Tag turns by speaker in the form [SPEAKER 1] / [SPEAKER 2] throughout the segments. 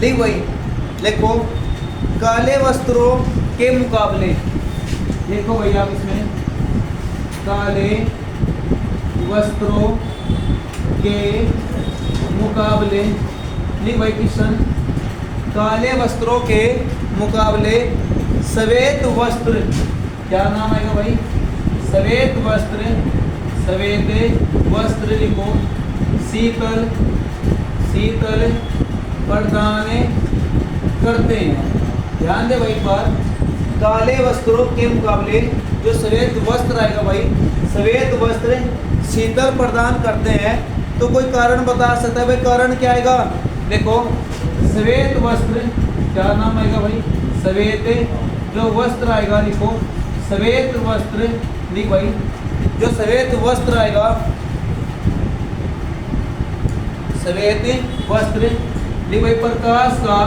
[SPEAKER 1] लिख भाई, लिखो काले वस्त्रों के मुकाबले, देखो भाई आप इसमें काले वस्त्रों के मुकाबले, लिख भाई किशन, काले वस्त्रों के मुकाबले श्वेत वस्त्र, क्या नाम आएगा भाई, श्वेत वस्त्र, श्वेत वस्त्र लिखो, शीतल शीतल प्रदान करते हैं। ध्यान दे भाई एक बार, काले वस्त्रों के मुकाबले जो श्वेत वस्त्र आएगा भाई, श्वेत वस्त्र शीतल प्रदान करते हैं। तो कोई कारण बता सकता है भाई, कारण क्या आएगा, देखो श्वेत वस्त्र, क्या नाम आएगा भाई, श्वेत जो वस्त्र आएगा, लिखो श्वेत वस्त्र, लिख भाई जो श्वेत वस्त्र आएगा, श्वेत वस्त्र, लिख भाई प्रकाश का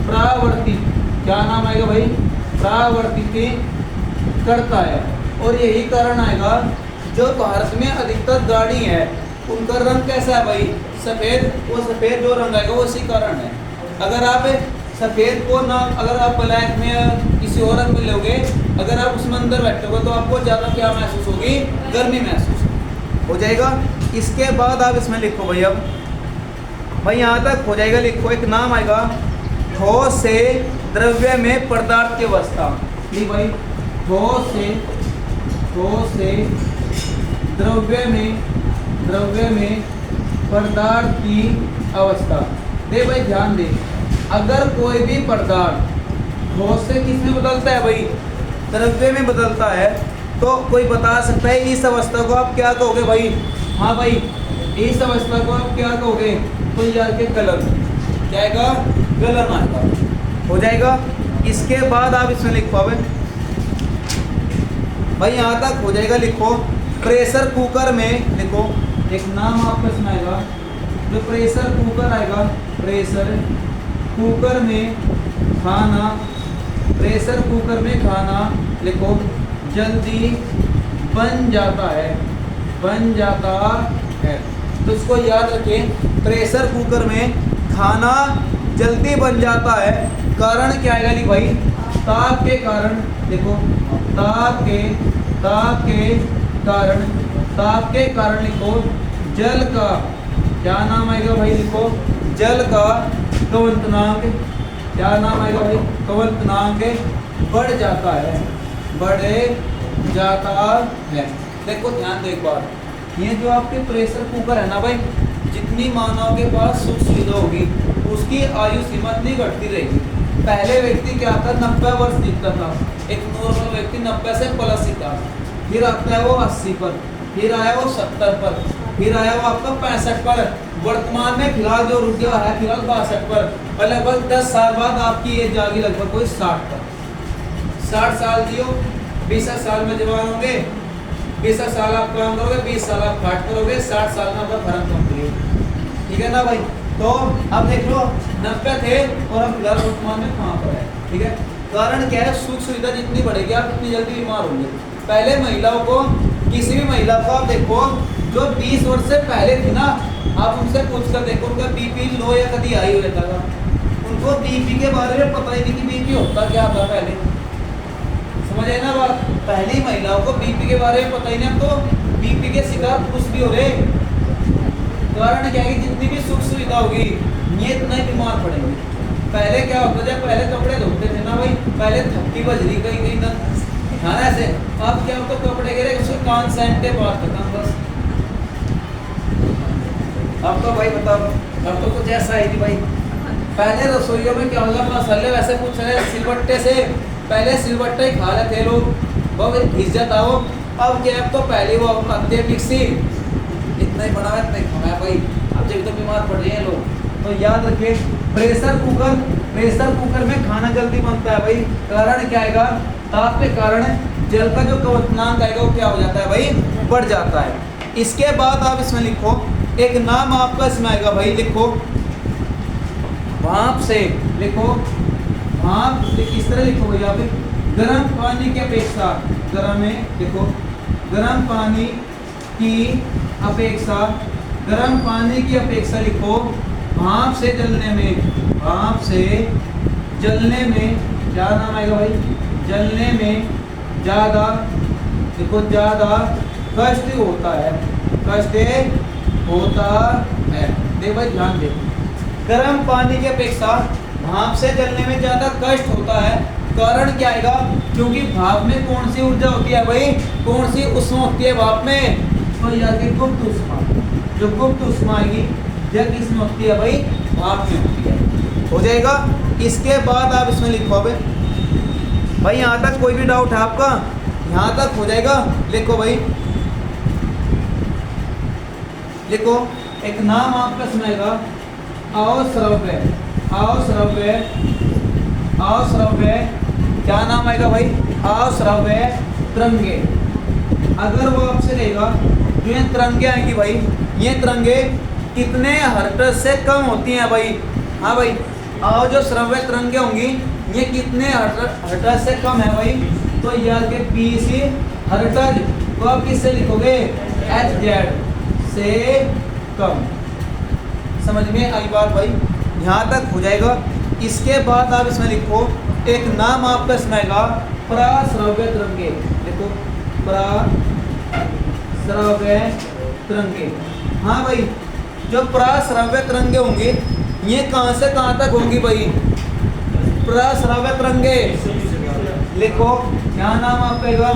[SPEAKER 1] परावर्तित, क्या नाम आएगा भाई, परावर्तित करता है। और यही कारण आएगा जो भारत में अधिकतर गाड़ी है उनका रंग कैसा है भाई, सफ़ेद, वो सफ़ेद जो रंग आएगा वो इसी कारण है। अगर आप सफ़ेद को ना, अगर आप ब्लैक में किसी और रंग में लोगे, अगर आप उसमें अंदर बैठोगे तो आपको ज़्यादा क्या महसूस होगी, गर्मी महसूस हो जाएगा। इसके बाद आप इसमें लिखो भाई, अब भाई यहाँ तक हो जाएगा, लिखो एक नाम आएगा ठोस से द्रव्य में पदार्थ की अवस्था, नहीं भाई ठोस से द्रव्य में पदार्थ की अवस्था। दे भाई ध्यान दे, अगर कोई भी पदार्थ ठोस से किस में बदलता है भाई, द्रव्य में बदलता है, तो कोई बता सकता है इस अवस्था को आप क्या कहोगे भाई, हाँ भाई इस अवस्था को आप क्या कहोगे, तो यार के गलन, क्या आएगा, गलन आएगा, हो जाएगा। इसके बाद आप इसमें लिख पाओगे भाई, यहाँ तक हो जाएगा, लिखो प्रेशर कुकर में, लिखो एक नाम आपका इसमें आएगा, जो प्रेशर कुकर आएगा, प्रेशर कुकर में खाना, प्रेशर कुकर में खाना लिखो जल्दी बन जाता है, बन जाता है। तो इसको याद रखें, प्रेशर कुकर में खाना जल्दी बन जाता है। कारण क्या आएगा, लिख भाई ताप के कारण, देखो ताप के कारण लिखो जल का, क्या नाम आएगा भाई, लिखो जल का क्वथनांक, क्या नाम आएगा भाई, क्वथनांक बढ़ जाता है, बढ़ जाता है। देखो ध्यान दो एक बार, ये जो आपके प्रेशर कुकर है ना भाई, जितनी मानव के पास सुख सुविधा होगी उसकी आयु सीमा इतनी घटती रहेगी। पहले व्यक्ति क्या था, 90 वर्ष जीता था, एक नॉर्मल व्यक्ति 90 से प्लस ही था, फिर आता है वो 80 पर, फिर आया वो 70 पर, फिर आया वो आपका 65 पर, वर्तमान में फिलहाल जो रुक गया है फिलहाल 62 पर, और लगभग 10 साल बाद आपकी एज जाएगी लगभग कोई 60 पर। 60 साल जियो, 20 साल में जवान होंगे, 20 साल आप काम करोगे, 20 साल आप खाट करोगे, 60 साल में आपका भरण कंप्लीट, ठीक है ना भाई। तो अब देख लो 90 थे और हम फिलहाल वर्तमान में कहाँ पर है, ठीक है। कारण क्या है, सुख सुविधा जितनी बढ़ेगी आप उतनी जल्दी बीमार होंगे। पहले महिलाओं को, किसी भी महिला को आप देखो जो 20 वर्ष से पहले थी ना, आप उनसे पूछ कर देखो उनका बीपी लो या कभी हाई हो जाता था, उनको बीपी के बारे में पता ही नहीं कि बीपी होता क्या था पहले, समझ आए ना बात। पहली महिलाओं को बीपी के बारे में पता ही नहीं, अब तो बीपी के शिकार कुछ भी हो रहे। कारण क्या है कि जितनी भी सुख सुविधा होगी ये इतना ही बीमार पड़ेंगे। पहले क्या होता था, पहले कपड़े धोते थे ना भाई, पहले थपकी बजरी कहीं ना हाँ ऐसे, अब क्या होता, कपड़े गिरे उसको कान सैंटे बात करता बस। अब तो भाई बताओ, अब तो कुछ ऐसा है कि भाई पहले रसोइयों में क्या होगा, मसाले वैसे कुछ है सिलबट्टे से, पहले सिलबट्टे खा लेते थे लोग, वो घिस जाता हो। अब क्या, अब तो पहले वो आते हैं मिक्सी, इतना ही बना है इतना ही खाना है भाई, अब जब तो बीमार पड़ रहे हैं लोग। तो याद रखिए प्रेशर कुकर में खाना जल्दी बनता है भाई। कारण क्या आएगा, ताप के कारण जल का जो क्वथनांक आएगा वो क्या हो जाता है भाई, बढ़ जाता है। इसके बाद आप इसमें लिखो एक नाम आपका इसमें आएगा भाई, लिखो भाप से, लिखो भाप से किस तरह लिखो भाई आप, गर्म पानी की अपेक्षा, गर्म में लिखो गर्म पानी की अपेक्षा, गर्म पानी की अपेक्षा लिखो भाप से जलने में, भाप से जलने में क्या नाम आएगा भाई, जलने में ज़्यादा, देखो ज़्यादा कष्ट होता है, कष्ट होता है। देखो भाई ध्यान दे, गर्म पानी की अपेक्षा भाप से जलने में ज़्यादा कष्ट होता है। कारण क्या आएगा, क्योंकि भाप में कौन सी ऊर्जा होती है भाई, कौन सी ऊष्मा होती है भाप में, तो याद कि गुप्त ऊष्मा। जो गुप्त ऊष्मा आएगी यह किसमें होती है भाई, भाप में होती है। हो जाएगा। इसके बाद आप इसमें लिखो भाई, यहाँ तक कोई भी डाउट है आपका, यहाँ तक हो जाएगा। लिखो भाई, लिखो एक नाम आपका सुनाएगा, अश्रव्य, अश्रव्य, अश्रव्य क्या नाम आएगा भाई, अश्रव्य तरंगे। अगर वो आपसे कहेगा जो ये तरंगे आएंगी भाई, ये तरंगे कितने हर्ट्ज से कम होती हैं भाई, हाँ भाई, और जो श्रव्य तरंगे होंगी ये कितने हर्ट्ज से कम है भाई, तो याद के 20 हर्ट्ज, तो आप किससे लिखोगे, Hz से कम। समझ में आई बात भाई, यहाँ तक हो जाएगा। इसके बाद आप इसमें लिखो एक नाम आपका इसमें आएगा, प्राश्रव्य तरंगे। देखो प्राश्रव्य तरंगे, हाँ भाई, जो प्राश्रव्य तरंगे होंगे ये कहाँ से कहाँ तक होंगी भाई, प्राश्रव्य तरंगे। लिखो क्या नाम आपका आएगा,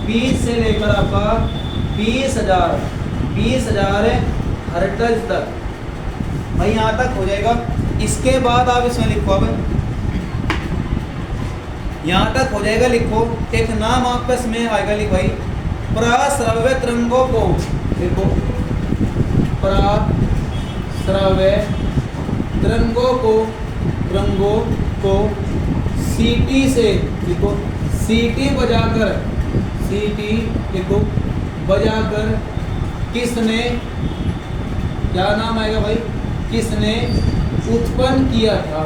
[SPEAKER 1] 20 से लेकर आपका 20,000 हर्ट्ज तक भाई, यहाँ तक हो जाएगा। इसके बाद आप इसमें लिखो, अब यहाँ तक हो जाएगा। लिखो एक नाम आपका इसमें आएगा, लिख भाई, प्राश्रव्य तरंगों को, देखो प्राश्रव्य तरंगों को सीटी से, देखो सीटी बजाकर, सीटी देखो बजाकर किसने, क्या नाम आएगा भाई, किसने उत्पन्न किया था,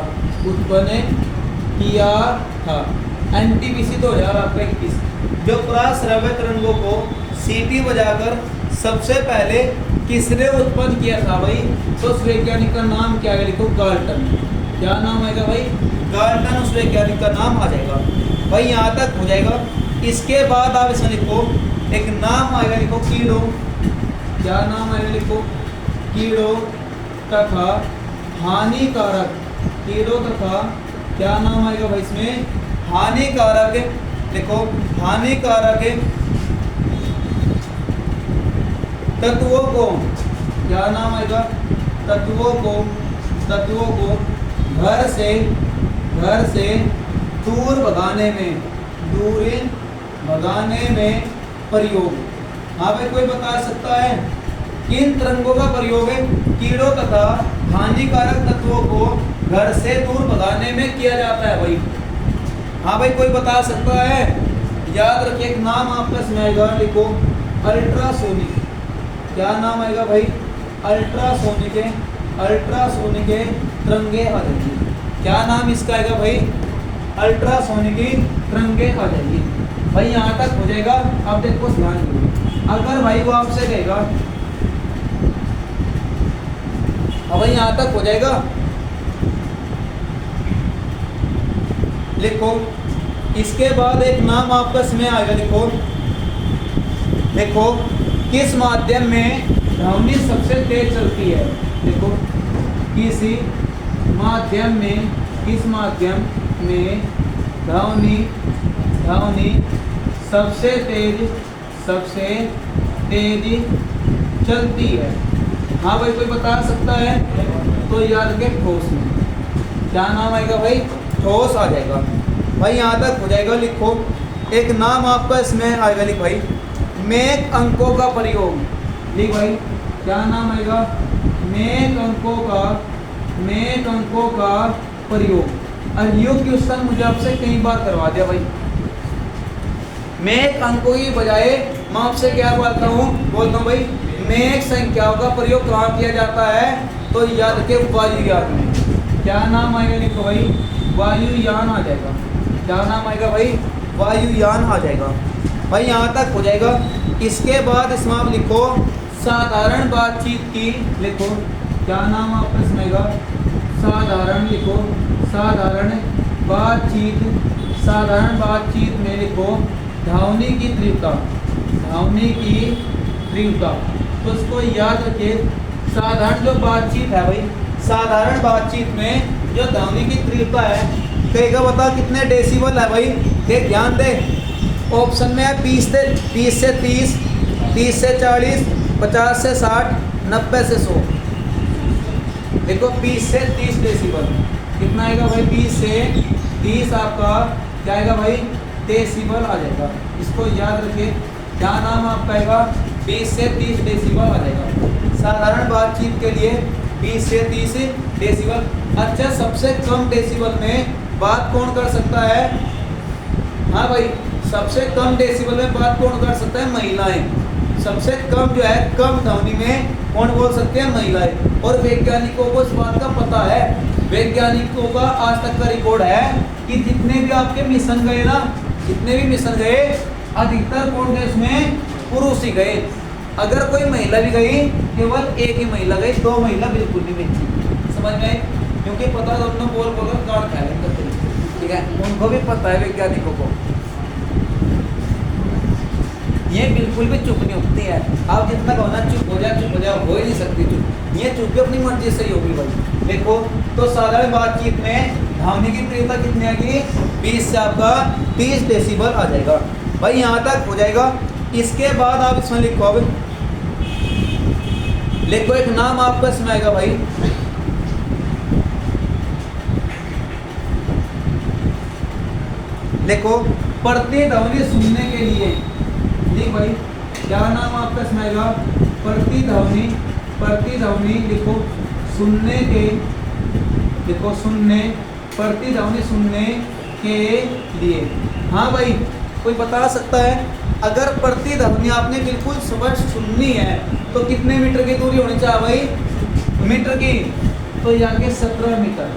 [SPEAKER 1] उत्पन्न किया था। NTPC 2021, जो प्राश्रव्य तरंगों को सीटी बजाकर सबसे पहले किसने उत्पन्न किया था भाई, तो उस वैज्ञानिक का नाम क्या है, लिखो गाल्टन। क्या नाम आएगा भाई, गाल्टन उस वैज्ञानिक का नाम आ जाएगा भाई, यहाँ तक हो जाएगा। इसके बाद आप इसमें लिखो एक नाम आएगा, लिखो कीड़ो। क्या नाम आएगा, लिखो कीड़ो तथा हानिकारक, कीड़ो तथा क्या नाम आएगा भाई इसमें, हानिकारक। देखो हानिकारक तत्वों को, क्या नाम आएगा, तत्वों को घर से दूर भगाने में प्रयोग। हाँ भाई, कोई बता सकता है किन तरंगों का प्रयोग है कीड़ों तथा हानिकारक तत्वों को घर से दूर भगाने में किया जाता है भाई, हाँ भाई, कोई बता सकता है। याद रखिए एक नाम आपका इसमें आएगा, लिखो अल्ट्रासोनिक। क्या नाम आएगा भाई, अल्ट्रासोनिक तरंगे आ जाएगी। क्या नाम इसका आएगा भाई, अल्ट्रासोनिक तरंगे आ जाएगी भाई, यहाँ तक हो जाएगा। अब देखो ध्यान दीजिए, अगर भाई वो आपसे कहेगा, अब भाई यहाँ तक हो जाएगा। लिखो इसके बाद एक नाम आपका इसमें आएगा, देखो किस माध्यम में ध्वनि सबसे तेज चलती है। देखो किस माध्यम में ध्वनि सबसे तेज चलती है। हाँ भाई, कोई बता सकता है, तो याद के ठोस में। क्या नाम आएगा भाई, ठोस आ जाएगा भाई, यहाँ तक हो जाएगा। लिखो एक नाम आपका इसमें आएगा, लिख भाई मेक अंकों का प्रयोग। लिख भाई क्या नाम आएगा, मेक अंकों का प्रयोग। और यो क्वेश्चन मुझे आपसे कई बार करवा दिया भाई, मेक अंकों की बजाय मैं आपसे क्या बोलता हूँ भाई, मेक संख्याओं का प्रयोग कहाँ किया जाता है, तो याद के वायुयान में। क्या नाम आएगा, लिखो भाई वायुयान आ जाएगा। क्या नाम आएगा भाई, वायुयान आ जाएगा भाई, यहाँ तक हो जाएगा। इसके बाद इसमें आप लिखो साधारण बातचीत की। लिखो क्या नाम आपका इसमें आएगा? साधारण लिखो, साधारण बातचीत। साधारण बातचीत में लिखो ध्वनि की तीव्रता, ध्वनि की तीव्रता। तो इसको याद रखिए, साधारण जो बातचीत है भाई, साधारण बातचीत में जो ध्वनि की तीव्रता है, कहेगा बता कितने डेसिबल है भाई? देख ध्यान दे, ऑप्शन में है 20 से 30, 30 से 40, 50 से 60, 90 से 100। देखो 20 से 30 डेसिबल कितना आएगा भाई? 20 से 30 आपका क्या आएगा भाई? डेसिबल आ जाएगा। इसको याद रखिए, क्या नाम आपका आएगा? 20 से 30 डेसिबल आ जाएगा। साधारण बातचीत के लिए 20 से 30 डेसिबल। अच्छा, सबसे कम डेसिबल में बात कौन कर सकता है? हाँ भाई, सबसे कम डेसिबल में बात कौन कर सकता है? महिलाएं। सबसे कम जो है, कम ध्वनि में कौन बोल सकते हैं? महिलाएं। और वैज्ञानिकों को इस बात का पता है, वैज्ञानिकों का आज तक का रिकॉर्ड है कि जितने भी आपके मिशन गए ना, जितने भी मिशन गए, अधिकतर कौन गए उसमें? पुरुष ही गए। अगर कोई महिला भी गई, केवल एक ही महिला गई, 2 महिला बिल्कुल नहीं गई। समझ में आई? क्योंकि पता दोनों बोल बोलकर काट खा लेंगे, ठीक है, उनको भी पता है वैज्ञानिकों को। ये बिल्कुल भी चुप नहीं होती है। आप जितना कहो ना चुप हो जा, हो ही नहीं सकती चुप। ये चुप भी अपनी मर्जी से ही होगी भाई। देखो, तो साधारण बातचीत में ध्वनि की तीव्रता कितनी आएगी? 20 से आपका 30 डेसिबल आ जाएगा भाई, यहाँ तक हो जाएगा। इसके बाद आप इसमें लिखो, अब लिखो एक नाम आपका इसमें आएगा भाई, देखो प्रतिध्वनि सुनने के लिए। ठीक भाई, क्या नाम आपका इसमें आएगा? प्रतिध्वनि। प्रतिध्वनि लिखो सुनने के, देखो सुनने, प्रतिध्वनि सुनने के लिए। हाँ भाई, कोई बता सकता है अगर प्रतिध्वनि आपने बिल्कुल स्पष्ट सुननी है तो कितने मीटर की दूरी होनी चाहिए भाई? मीटर की। तो यहाँ के 17 मीटर।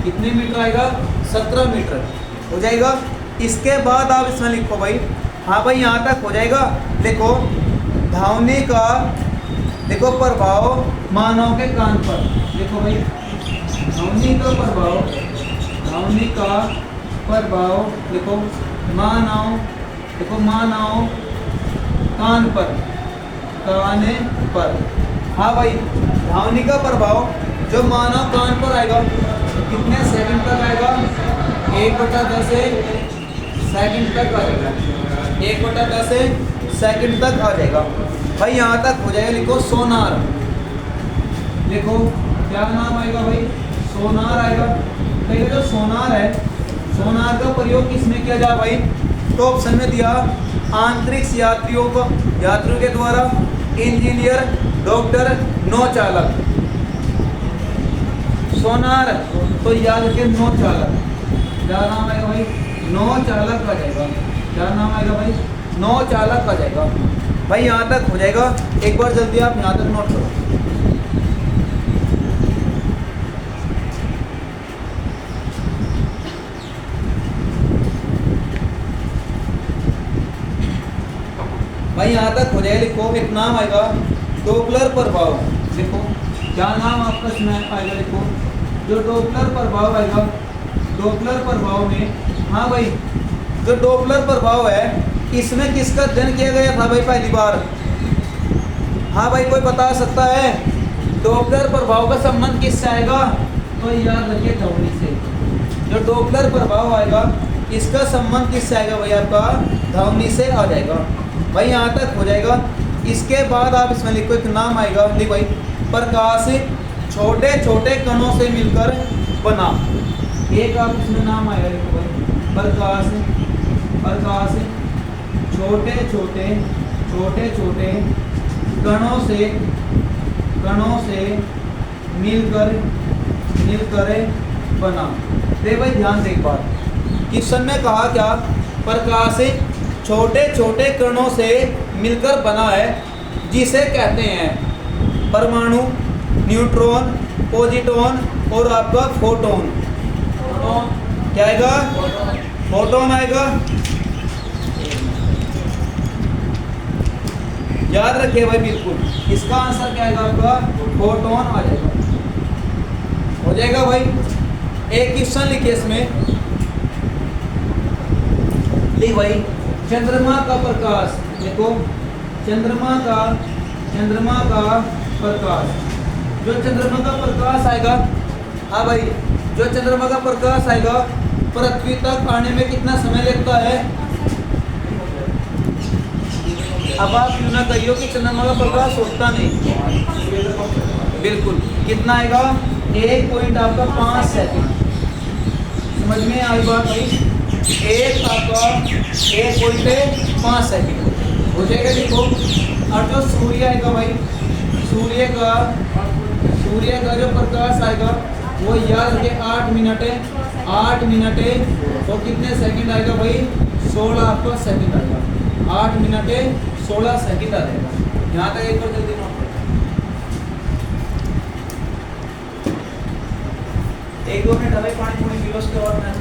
[SPEAKER 1] कितने मीटर आएगा? 17 मीटर हो जाएगा। इसके बाद आप इसमें लिखो भाई, हाँ भाई यहाँ तक हो जाएगा। देखो ध्वनि का, देखो प्रभाव मानव के कान पर। देखो भाई ध्वनि का प्रभाव, ध्वनि का प्रभाव देखो मानव, देखो मानव कान पर, कान पर। हाँ भाई, ध्वनि का प्रभाव जो मानव कान पर आएगा कितने सेकंड तक आएगा? 1/10 सेकंड तक आ जाएगा। 1/10 सेकंड तक आ जाएगा भाई, यहाँ तक हो जाएगा। लिखो सोनार। देखो क्या नाम आएगा भाई? सोनार आएगा। तो ये जो सोनार है, सोनार का प्रयोग किसमें किया जाए भाई? तो ऑप्शन में दिया आंतरिक यात्रियों को, यात्रियों के द्वारा, इंजीनियर, डॉक्टर, नौ चालक। सोनार तो याद रखिए नौ चालक। क्या नाम आएगा भाई? नौ चालक आ जाएगा। क्या नाम आएगा भाई? नौ चालक आ जाएगा भाई, यहाँ तक हो जाएगा। एक बार जल्दी आप यहाँ तक नोट करो। भाई यहाँ तक हो जाएगा। लिखो एक नाम आएगा डॉपलर प्रभाव। देखो क्या नाम आपका इसमें आएगा? लिखो जो डॉपलर प्रभाव आएगा, डॉपलर प्रभाव में, हाँ भाई जो डॉपलर प्रभाव है इसमें किसका अध्ययन किया गया था भाई पहली बार? हाँ भाई, कोई बता सकता है? डॉपलर प्रभाव का संबंध किससे आएगा? तो याद रखिए ध्वनि से। जो डॉपलर प्रभाव आएगा इसका संबंध किससे आएगा भाई? आपका ध्वनि से आ जाएगा भाई, यहाँ तक हो जाएगा। इसके बाद आप इसमें लिखो एक नाम आएगा, देखो भाई प्रकाश छोटे छोटे कणों से मिलकर बना। एक आप इसमें नाम आएगा, देखो भाई प्रकाश, प्रकाश छोटे छोटे छोटे छोटे कणों से मिलकर बना। दे भाई ध्यान से एक बात, क्वेश्चन में कहा क्या? प्रकाश छोटे छोटे कणों से मिलकर बना है, जिसे कहते हैं परमाणु, न्यूट्रॉन, पॉजिट्रॉन और आपका फोटोन। क्या आएगा? फोटोन आएगा। याद रखिए भाई बिल्कुल। इसका आंसर क्या आएगा आपका? फोटोन आ जाएगा। हो जाएगा भाई। एक क्वेश्चन लिखिए इसमें, लिख भाई चंद्रमा का प्रकाश। देखो चंद्रमा का प्रकाश, जो चंद्रमा का प्रकाश आएगा, हाँ भाई, जो चंद्रमा का प्रकाश आएगा पृथ्वी तक आने में कितना समय लगता है? अब आप यूं ना कहियो कि चंद्रमा का प्रकाश होता नहीं, बिल्कुल। कितना आएगा? 1.5 सेकंड। समझ में आई बात भाई? 1.5 सेकंड हो जाएगा। देखो और जो सूर्य आएगा भाई, सूर्य का जो प्रकाश आएगा वो याद रखिए 8 मिनट है। 8 मिनट है तो कितने सेकंड आएगा भाई? 16 आपका सेकंड आएगा। 8 मिनट है 16 सेकंड आ जाएगा। यहाँ तक एक बार जल्दी नोट करें। 1-2 मिनट भाई, पानी पूरी पी लो, उसके बाद मैं